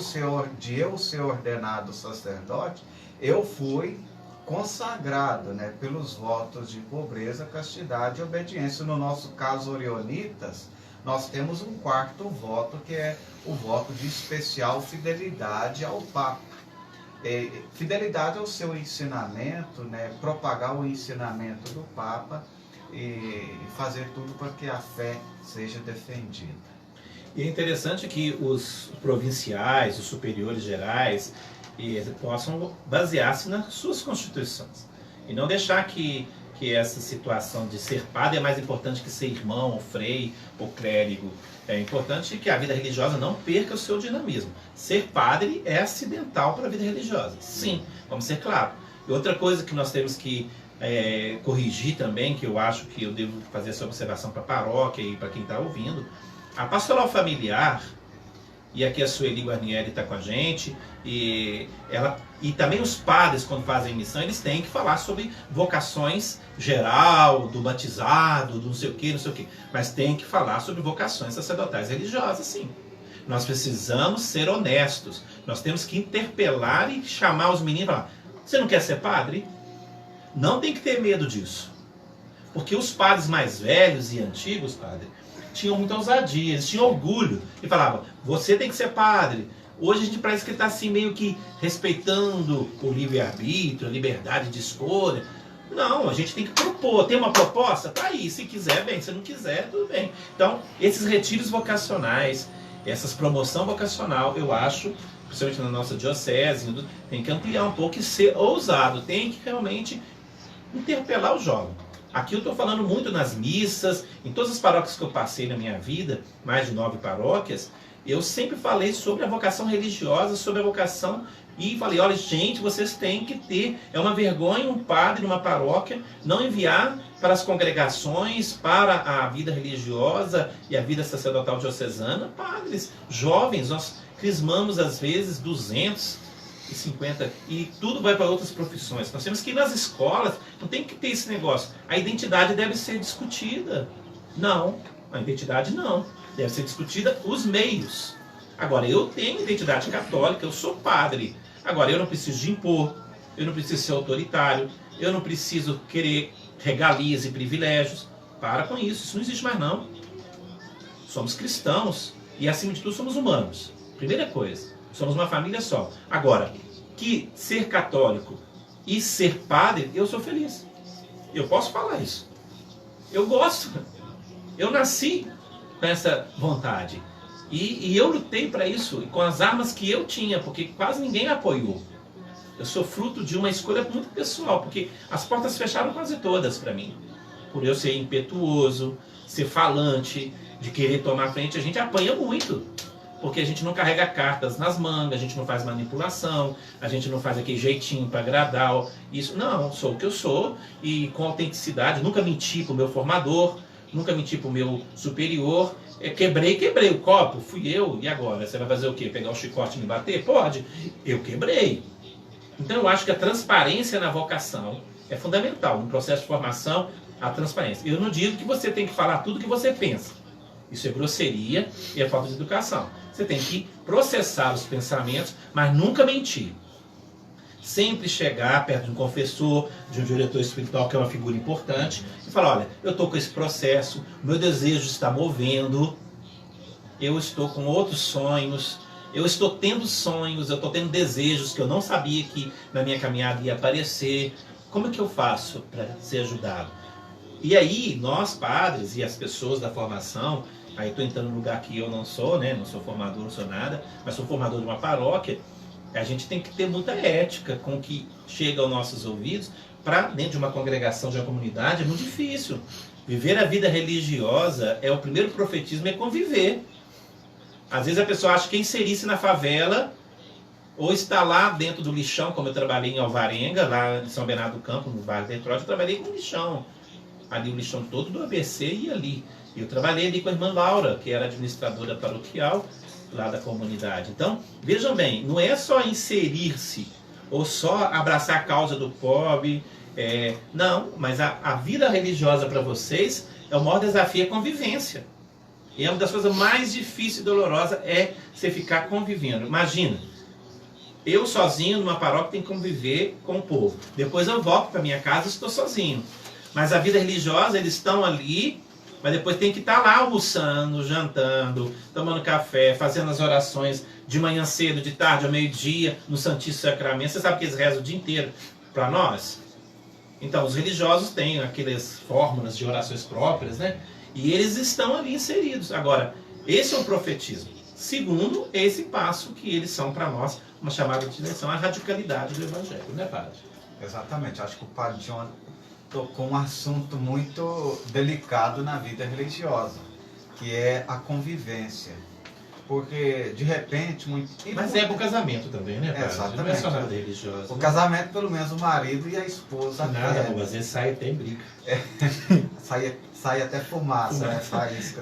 ser ordenado sacerdote, eu fui consagrado, né, pelos votos de pobreza, castidade e obediência. No nosso caso, orionitas, nós temos um quarto voto, que é o voto de especial fidelidade ao Papa. Fidelidade ao seu ensinamento, né, propagar o ensinamento do Papa, e fazer tudo para que a fé seja defendida. E é interessante que os provinciais, os superiores gerais, possam basear-se nas suas constituições. E não deixar que essa situação de ser padre é mais importante que ser irmão, ou frei, ou clérigo. É importante que a vida religiosa não perca o seu dinamismo. Ser padre é acidental para a vida religiosa. Sim, vamos ser claros. E outra coisa que nós temos que corrigir também, que eu acho que eu devo fazer essa observação para a paróquia e para quem está ouvindo, a pastoral familiar, e aqui a Sueli Guarnieri está com a gente, e também os padres, quando fazem missão, eles têm que falar sobre vocações geral, do batizado, do não sei o que, mas tem que falar sobre vocações sacerdotais religiosas, sim. Nós precisamos ser honestos, nós temos que interpelar e chamar os meninos e falar, você não quer ser padre? Não tem que ter medo disso. Porque os padres mais velhos e antigos, padre, tinham muita ousadia, eles tinham orgulho. E falavam, você tem que ser padre. Hoje a gente parece que está assim meio que respeitando o livre-arbítrio, a liberdade de escolha. Não, a gente tem que propor. Tem uma proposta? Tá aí. Se quiser, bem. Se não quiser, tudo bem. Então, esses retiros vocacionais, essas promoção vocacional, eu acho principalmente na nossa diocese, tem que ampliar um pouco e ser ousado, tem que realmente interpelar o jovem. Aqui eu estou falando muito nas missas, em todas as paróquias que eu passei na minha vida, mais de 9 paróquias, eu sempre falei sobre a vocação religiosa, sobre a vocação, e falei, olha gente, vocês têm que ter, é uma vergonha um padre numa paróquia não enviar para as congregações, para a vida religiosa e a vida sacerdotal diocesana, padres jovens. Nós crismamos às vezes 250 e tudo vai para outras profissões. Nós temos que ir nas escolas, não tem que ter esse negócio. A identidade deve ser discutida. Não, a identidade não. Deve ser discutida os meios. Agora, eu tenho identidade católica, eu sou padre. Agora, eu não preciso de impor, eu não preciso ser autoritário, eu não preciso querer regalias e privilégios. Para com isso, isso não existe mais não. Somos cristãos e, acima de tudo, somos humanos. Primeira coisa, somos uma família só. Agora, que ser católico e ser padre, eu sou feliz. Eu posso falar isso. Eu gosto. Eu nasci com essa vontade. E eu lutei para isso, e com as armas que eu tinha, porque quase ninguém apoiou. Eu sou fruto de uma escolha muito pessoal, porque as portas fecharam quase todas para mim. Por eu ser impetuoso, ser falante, de querer tomar frente, a gente apanha muito. Porque a gente não carrega cartas nas mangas, a gente não faz manipulação, a gente não faz aquele jeitinho para agradar. Isso, não, sou o que eu sou, e com autenticidade, nunca menti para o meu formador, nunca menti para o meu superior. Quebrei o copo, fui eu, e agora? Você vai fazer o quê? Pegar o chicote e me bater? Pode, eu quebrei. Então eu acho que a transparência na vocação é fundamental. No processo de formação, a transparência. Eu não digo que você tem que falar tudo o que você pensa. Isso é grosseria e é falta de educação. Você tem que processar os pensamentos, mas nunca mentir. Sempre chegar perto de um confessor, de um diretor espiritual, que é uma figura importante, e falar, olha, eu estou com esse processo, o meu desejo está movendo, eu estou com outros sonhos, eu estou tendo sonhos, eu estou tendo desejos que eu não sabia que na minha caminhada ia aparecer. Como é que eu faço para ser ajudado? E aí, nós padres e as pessoas da formação, aí estou entrando num lugar que eu não sou, né? Não sou formador, não sou nada, mas sou formador de uma paróquia. A gente tem que ter muita ética com o que chega aos nossos ouvidos. Para dentro de uma congregação, de uma comunidade, é muito difícil. Viver a vida religiosa, o primeiro profetismo é conviver. Às vezes a pessoa acha que inserir-se na favela, ou está lá dentro do lixão, como eu trabalhei em Alvarenga, lá em São Bernardo do Campo, no bairro de Detroit, eu trabalhei com lixão. Ali o lixão todo do ABC ia ali. E eu trabalhei ali com a irmã Laura, que era administradora paroquial lá da comunidade. Então, vejam bem, não é só inserir-se, ou só abraçar a causa do pobre, não, mas a vida religiosa para vocês, o maior desafio é a convivência. E uma das coisas mais difíceis e dolorosas é você ficar convivendo. Imagina, eu sozinho numa paróquia tenho que conviver com o povo. Depois eu volto para minha casa e estou sozinho. Mas a vida religiosa, eles estão ali, mas depois tem que estar lá almoçando, jantando, tomando café, fazendo as orações de manhã cedo, de tarde, ao meio-dia, no Santíssimo Sacramento. Você sabe que eles rezam o dia inteiro para nós? Então, os religiosos têm aquelas fórmulas de orações próprias, né? E eles estão ali inseridos. Agora, esse é um profetismo. Segundo, esse passo que eles são para nós, uma chamada de direção à radicalidade do Evangelho, né, padre? Exatamente. Acho que o padre John tocou um assunto muito delicado na vida religiosa, que é a convivência. Porque, de repente... Mas é pro casamento também, né, padre? Exatamente. Não é só nada religiosa. O casamento, pelo menos, o marido e a esposa... Nada, às vezes sai até em briga. Sai até fumaça, né?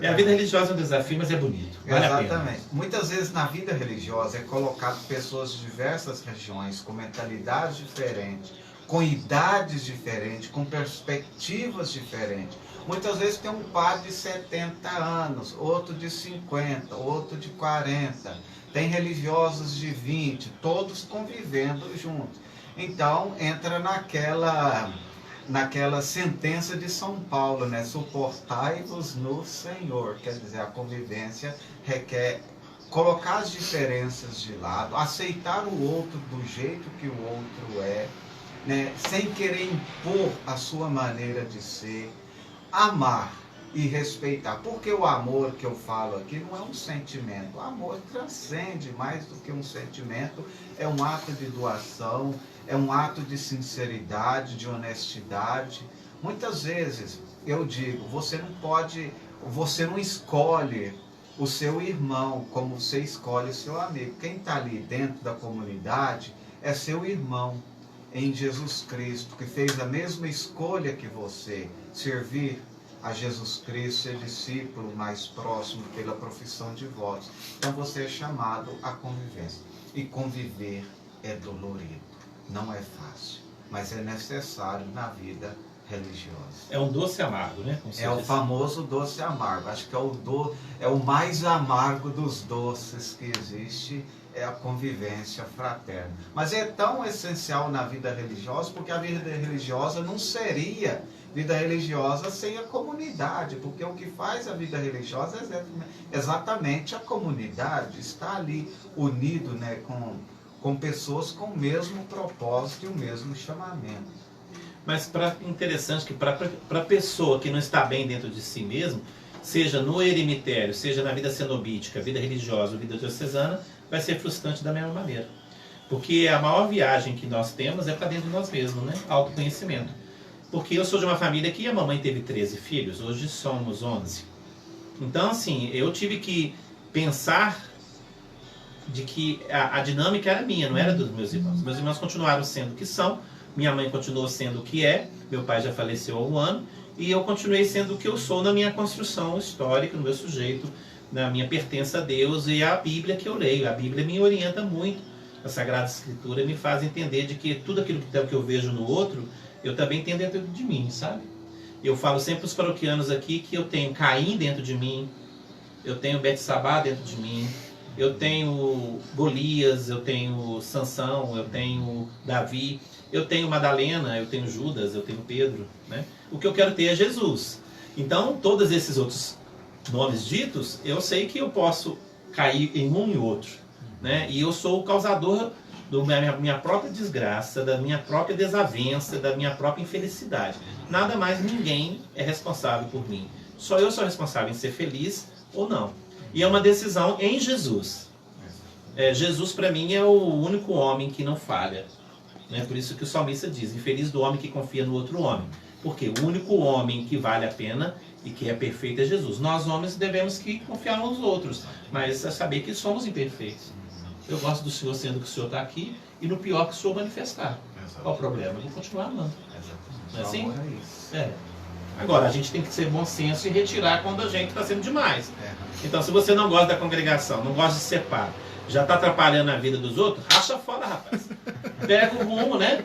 A vida religiosa é um desafio, mas é bonito. Vale a pena. Exatamente. Muitas vezes na vida religiosa é colocado pessoas de diversas regiões, com mentalidades diferentes, com idades diferentes, com perspectivas diferentes. Muitas vezes tem um padre de 70 anos, outro de 50, outro de 40. Tem religiosos de 20, todos convivendo juntos. Então, entra naquela sentença de São Paulo, né? Suportai-vos no Senhor. Quer dizer, a convivência requer colocar as diferenças de lado, aceitar o outro do jeito que o outro é, né? Sem querer impor a sua maneira de ser, amar e respeitar. Porque o amor que eu falo aqui não é um sentimento. O amor transcende mais do que um sentimento. É um ato de doação, é um ato de sinceridade, de honestidade. Muitas vezes eu digo, você não escolhe o seu irmão como você escolhe o seu amigo. Quem está ali dentro da comunidade é seu irmão em Jesus Cristo, que fez a mesma escolha que você, servir a Jesus Cristo, ser discípulo mais próximo pela profissão de votos. Então você é chamado à convivência. E conviver é dolorido, não é fácil, mas é necessário na vida religiosa. É um doce amargo, né? É o famoso doce amargo. Acho que é o mais amargo dos doces que existe, é a convivência fraterna. Mas é tão essencial na vida religiosa, porque a vida religiosa não seria vida religiosa sem a comunidade, porque o que faz a vida religiosa é exatamente a comunidade, está ali unido, né, com pessoas com o mesmo propósito e o mesmo chamamento. Mas interessante que para a pessoa que não está bem dentro de si mesmo, seja no eremitério, seja na vida cenobítica, vida religiosa ou vida diocesana, vai ser frustrante da mesma maneira. Porque a maior viagem que nós temos é para dentro de nós mesmos, né? Autoconhecimento. Porque eu sou de uma família que a mamãe teve 13 filhos, hoje somos 11. Então, assim, eu tive que pensar de que a dinâmica era minha, não era dos meus irmãos. Meus irmãos continuaram sendo o que são, minha mãe continuou sendo o que é, meu pai já faleceu há um ano, e eu continuei sendo o que eu sou na minha construção histórica, no meu sujeito, na minha pertença a Deus e à Bíblia que eu leio. A Bíblia me orienta muito, a Sagrada Escritura me faz entender de que tudo aquilo que eu vejo no outro, eu também tenho dentro de mim, sabe? Eu falo sempre para os paroquianos aqui que eu tenho Caim dentro de mim, eu tenho Betsabá dentro de mim, eu tenho Golias, eu tenho Sansão, eu tenho Davi, eu tenho Madalena, eu tenho Judas, eu tenho Pedro, né? O que eu quero ter é Jesus. Então, todos esses outros nomes ditos, eu sei que eu posso cair em um e outro, né? E eu sou o causador da minha própria desgraça, da minha própria desavença, da minha própria infelicidade. Nada mais, ninguém é responsável por mim. Só eu sou responsável em ser feliz ou não. E é uma decisão em Jesus. Jesus, para mim, é o único homem que não falha. Né? Por isso que o salmista diz, infeliz do homem que confia no outro homem. Porque o único homem que vale a pena e que é perfeito é Jesus. Nós, homens, devemos que confiar nos outros, mas é saber que somos imperfeitos. Eu gosto do Senhor sendo que o Senhor está aqui e no pior que o Senhor manifestar. Qual o problema? Eu vou continuar amando. Não é assim? Agora, a gente tem que ser bom senso e retirar quando a gente está sendo demais. Então, se você não gosta da congregação, não gosta de ser padre, já está atrapalhando a vida dos outros, racha fora, rapaz. Pega o rumo, né?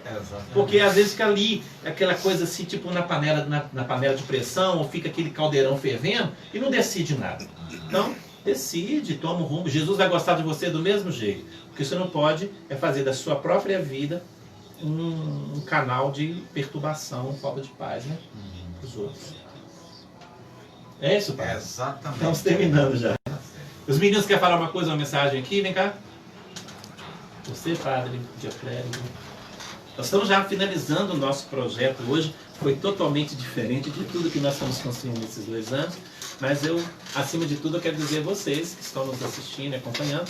Porque às vezes fica ali aquela coisa assim, tipo na panela de pressão, ou fica aquele caldeirão fervendo e não decide nada. Então, decide, toma o rumo. Jesus vai gostar de você do mesmo jeito. O que você não pode é fazer da sua própria vida um canal de perturbação, falta de paz, né? Para os outros. É isso, pai? Exatamente. Estamos terminando já. Os meninos querem falar uma coisa, uma mensagem aqui? Vem cá. Você, padre, dioclérigo. Nós estamos já finalizando o nosso projeto hoje. Foi totalmente diferente de tudo que nós estamos construindo nesses 2 anos. Mas eu, acima de tudo, eu quero dizer a vocês que estão nos assistindo e acompanhando,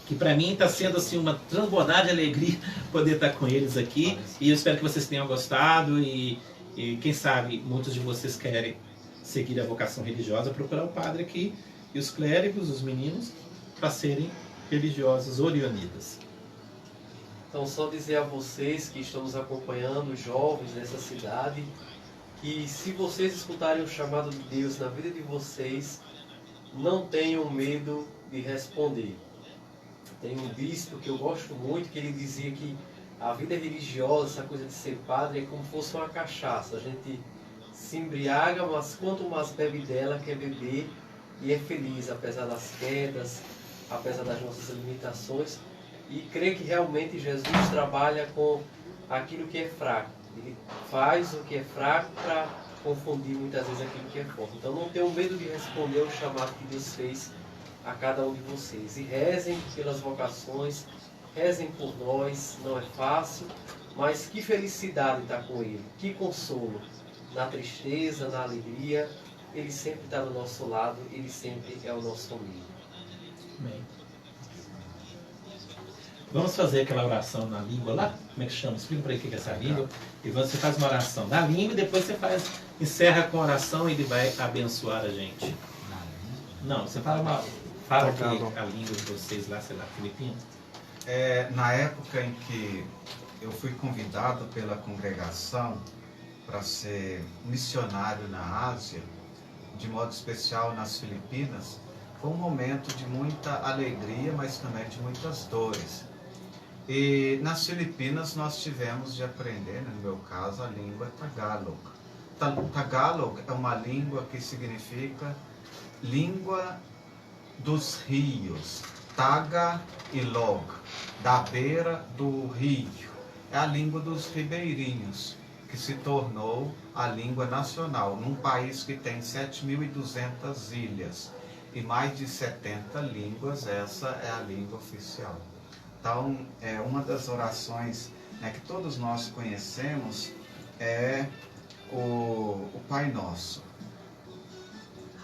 que para mim está sendo assim uma transbordar de alegria poder estar com eles aqui. E eu espero que vocês tenham gostado e quem sabe muitos de vocês querem seguir a vocação religiosa, procurar o padre aqui e os clérigos, os meninos, para serem religiosos orionitas. Então, só dizer a vocês que estão nos acompanhando, jovens dessa cidade, que se vocês escutarem o chamado de Deus na vida de vocês, não tenham medo de responder. Tem um bispo que eu gosto muito, que ele dizia que a vida religiosa, essa coisa de ser padre, é como se fosse uma cachaça. A gente se embriaga, mas quanto mais bebe dela, quer beber e é feliz, apesar das quedas, apesar das nossas limitações. E creio que realmente Jesus trabalha com aquilo que é fraco. Ele faz o que é fraco para confundir muitas vezes aquilo que é forte. Então não tenham medo de responder ao chamado que Deus fez a cada um de vocês. E rezem pelas vocações, rezem por nós, não é fácil, mas que felicidade estar com Ele, que consolo, na tristeza, na alegria, Ele sempre está do nosso lado, Ele sempre é o nosso amigo. Amém. Vamos fazer aquela oração na língua lá? Como é que chama? Explica para ele o que é essa língua. E você faz uma oração na língua e depois você encerra com a oração e ele vai abençoar a gente. Não, você fala que a língua de vocês lá, sei lá, filipino. Na época em que eu fui convidado pela congregação para ser missionário na Ásia, de modo especial nas Filipinas, foi um momento de muita alegria, mas também de muitas dores. E nas Filipinas nós tivemos de aprender, no meu caso, a língua Tagalog. Tagalog é uma língua que significa língua dos rios, Taga e Log, da beira do rio. É a língua dos ribeirinhos, que se tornou a língua nacional, num país que tem 7.200 ilhas e mais de 70 línguas, essa é a língua oficial. Então, uma das orações, né, que todos nós conhecemos é o Pai Nosso.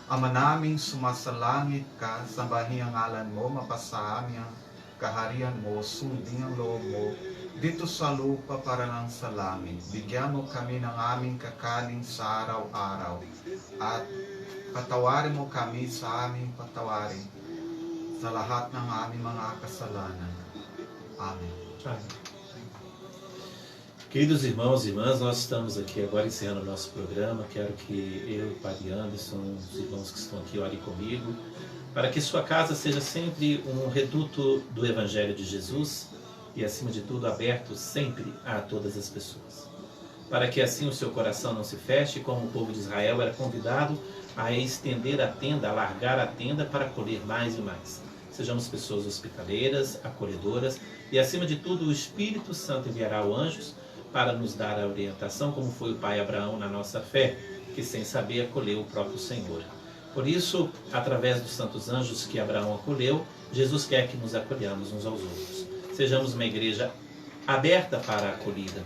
Ama namin sumasalangit ka, sambahin ang ngalan mo, mapasa amin ang kaharian mo, sundin ang loob mo, dito sa lupa para ng sa langit. Bigyan mo kami ng aming kakanin sa araw-araw, at patawarin mo kami sa aming patawarin sa lahat ng aming mga kasalanan. Amém. Queridos irmãos e irmãs, nós estamos aqui agora encerrando o nosso programa. Quero que eu, o Padre Anderson, os irmãos que estão aqui orem comigo, para que sua casa seja sempre um reduto do Evangelho de Jesus e, acima de tudo, aberto sempre a todas as pessoas. Para que assim o seu coração não se feche, como o povo de Israel era convidado a estender a tenda, a largar a tenda para acolher mais e mais. Sejamos pessoas hospitaleiras, acolhedoras e, acima de tudo, o Espírito Santo enviará anjos para nos dar a orientação, como foi o pai Abraão na nossa fé, que sem saber acolheu o próprio Senhor. Por isso, através dos santos anjos que Abraão acolheu, Jesus quer que nos acolhamos uns aos outros. Sejamos uma igreja aberta para a acolhida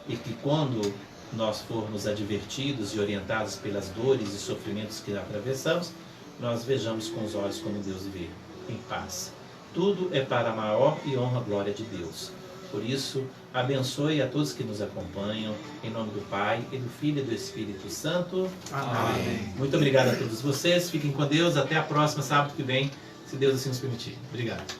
e que, quando nós formos advertidos e orientados pelas dores e sofrimentos que atravessamos, nós vejamos com os olhos como Deus vê, em paz. Tudo é para a maior e honra glória de Deus. Por isso, abençoe a todos que nos acompanham, em nome do Pai, e do Filho e do Espírito Santo. Amém. Muito obrigado a todos vocês, fiquem com Deus, até a próxima sábado que vem, se Deus assim nos permitir. Obrigado.